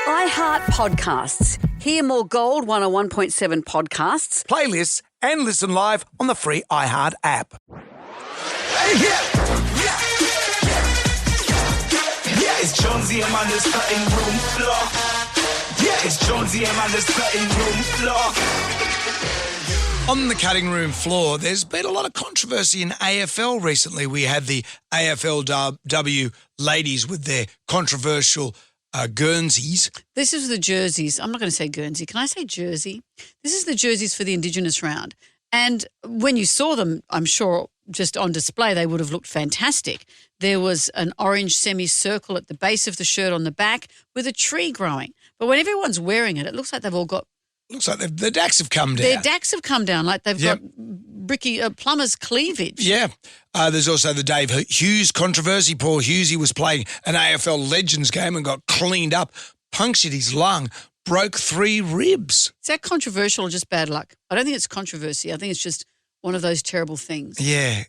iHeart Podcasts. Hear more Gold 101.7 podcasts, playlists, and listen live on the free iHeart app. It's Jonesy Amanda's cutting room floor. It's Jonesy Amanda's cutting room floor. On the cutting room floor, there's been a lot of controversy in AFL recently. We had the AFLW ladies with their controversial Guernseys. This is the jerseys. I'm not going to say Guernsey. Can I say jersey? This is the jerseys for the Indigenous round. And when you saw them, I'm sure just on display, they would have looked fantastic. There was an orange semicircle at the base of the shirt on the back with a tree growing. But when everyone's wearing it, it looks like they've all got... Looks like the dacks have come down. Their dacks have come down, like they've got bricky plumber's cleavage. Yeah. There's also the Dave Hughes controversy. Paul Hughesy was playing an AFL Legends game and got cleaned up, punctured his lung, broke 3 ribs. Is that controversial or just bad luck? I don't think it's controversy. I think it's just one of those terrible things. Yeah.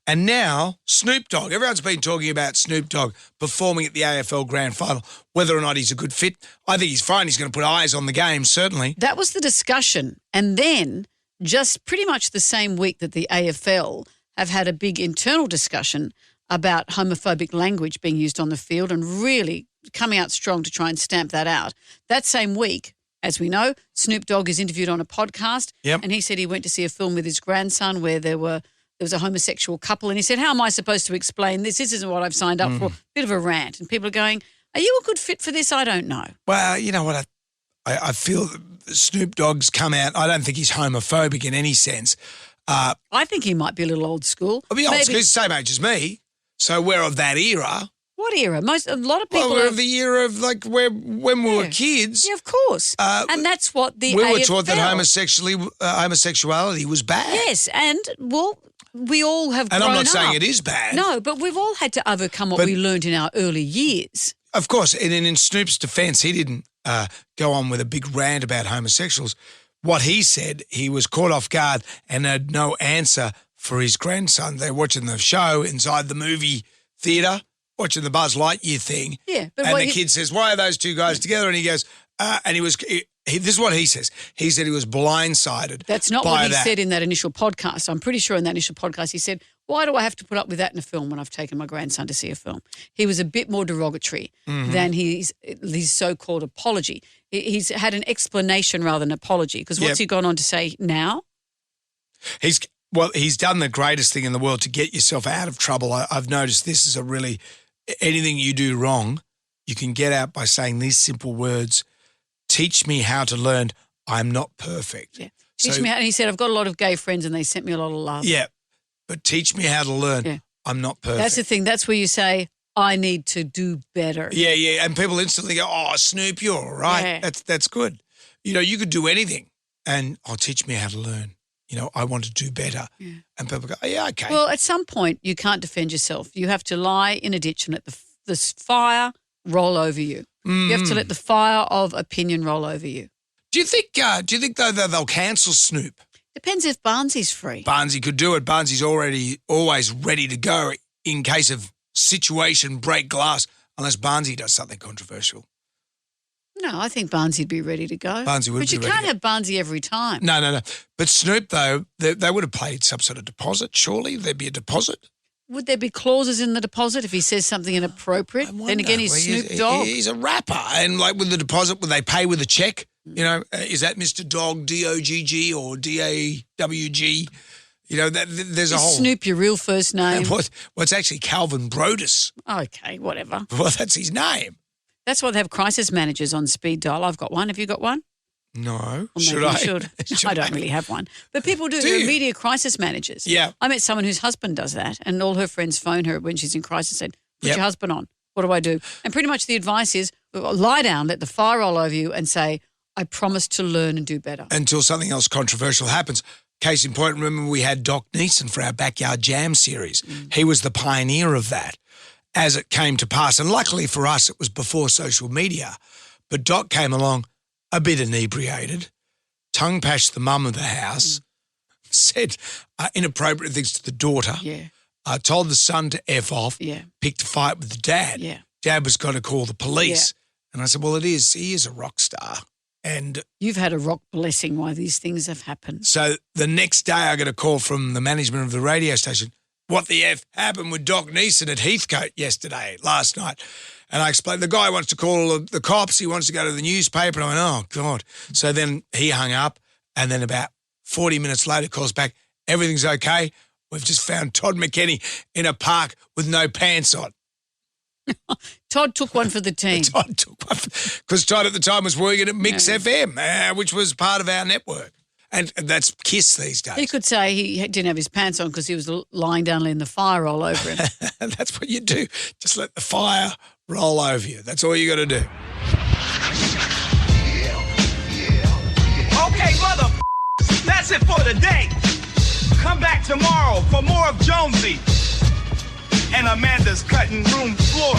And now Snoop Dogg. Everyone's been talking about Snoop Dogg performing at the AFL Grand Final, whether or not he's a good fit. I think he's fine. He's going to put eyes on the game, certainly. That was the discussion. And then just pretty much the same week that the AFL have had a big internal discussion about homophobic language being used on the field and really coming out strong to try and stamp that out. That same week, as we know, Snoop Dogg is interviewed on a podcast and he said he went to see a film with his grandson where there was a homosexual couple and he said, how am I supposed to explain this? This isn't what I've signed up for. Bit of a rant. And people are going, are you a good fit for this? I don't know. Well, you know what? I feel Snoop Dogg's come out. I don't think he's homophobic in any sense. I think he might be a little old school. I'll be old school. He's the same age as me. So we're of that era. What era? A lot of people we're of the era of like when we were kids. Yeah, of course. And that's what the we AFL... were taught that homosexuality was bad. Yes, and we all have grown up. And I'm not saying it is bad. No, but we've all had to overcome what we learned in our early years. Of course, and in Snoop's defence, he didn't go on with a big rant about homosexuals. What he said, he was caught off guard and had no answer for his grandson. They're watching the show inside the movie theatre, watching the Buzz Lightyear thing. Yeah. But and the kid says, why are those two guys together? And he goes, this is what he says. He said he was blindsided. That's not what he said in that initial podcast. I'm pretty sure in that initial podcast he said, why do I have to put up with that in a film when I've taken my grandson to see a film? He was a bit more derogatory than his so-called apology. He's had an explanation rather than an apology because what's he gone on to say now? He's done the greatest thing in the world to get yourself out of trouble. I've noticed this is anything you do wrong, you can get out by saying these simple words. Teach me how to learn. I'm not perfect. Yeah. Teach me how, and he said, I've got a lot of gay friends and they sent me a lot of love. Yeah, but teach me how to learn. Yeah. I'm not perfect. That's the thing. That's where you say, I need to do better. Yeah. And people instantly go, oh, Snoop, you're all right. Yeah. That's good. You could do anything and teach me how to learn. I want to do better. Yeah. And people go, oh, yeah, okay. Well, at some point you can't defend yourself. You have to lie in a ditch and let the fire roll over you. You have to let the fire of opinion roll over you. Do you think though they'll cancel Snoop? Depends if Barnsley's free. Barnsley could do it. Barnsley's always ready to go in case of situation break glass, unless Barnsley does something controversial. No, I think Barnsley'd be ready to go. Barnsley would be ready. But you can't have Barnsley every time. No. But Snoop, though, they would have paid some sort of deposit, surely. There'd be a deposit. Would there be clauses in the deposit if he says something inappropriate? Then again, he's Snoop Dogg. He's a rapper. And like with the deposit, would they pay with a check? Is that Mr. Dogg, D-O-G-G or D-A-W-G? There's a whole... Is Snoop your real first name? What's actually Calvin Brodus. Okay, whatever. Well, that's his name. That's why they have crisis managers on speed dial. I've got one. Have you got one? No. Well, should I? Should. I don't really have one. But people do. They're media crisis managers. Yeah. I met someone whose husband does that and all her friends phone her when she's in crisis and said, put your husband on. What do I do? And pretty much the advice is lie down, let the fire roll over you and say, I promise to learn and do better. Until something else controversial happens. Case in point, remember we had Doc Neeson for our Backyard Jam series. He was the pioneer of that as it came to pass. And luckily for us, it was before social media. But Doc came along a bit inebriated, tongue-pashed the mum of the house, said inappropriate things to the daughter, told the son to F off, picked a fight with the dad. Yeah. Dad was going to call the police. And I said, well, it is. He is a rock star. And You've had a rock blessing why these things have happened. so the next day I got a call from the management of the radio station. What the F happened with Doc Neeson at Heathcote last night? And I explained, the guy wants to call the cops. He wants to go to the newspaper. And I went, oh, God. So then he hung up. And then about 40 minutes later, calls back, everything's okay. We've just found Todd McKenny in a park with no pants on. Todd took one for the team. Todd took one because Todd at the time was working at Mix FM, which was part of our network. And that's KISS these days. He could say he didn't have his pants on because he was lying down letting the fire roll over him. That's what you do. Just let the fire roll over you. That's all you got to do. Okay, mother, that's it for today. Come back tomorrow for more of Jonesy and Amanda's cutting room floor.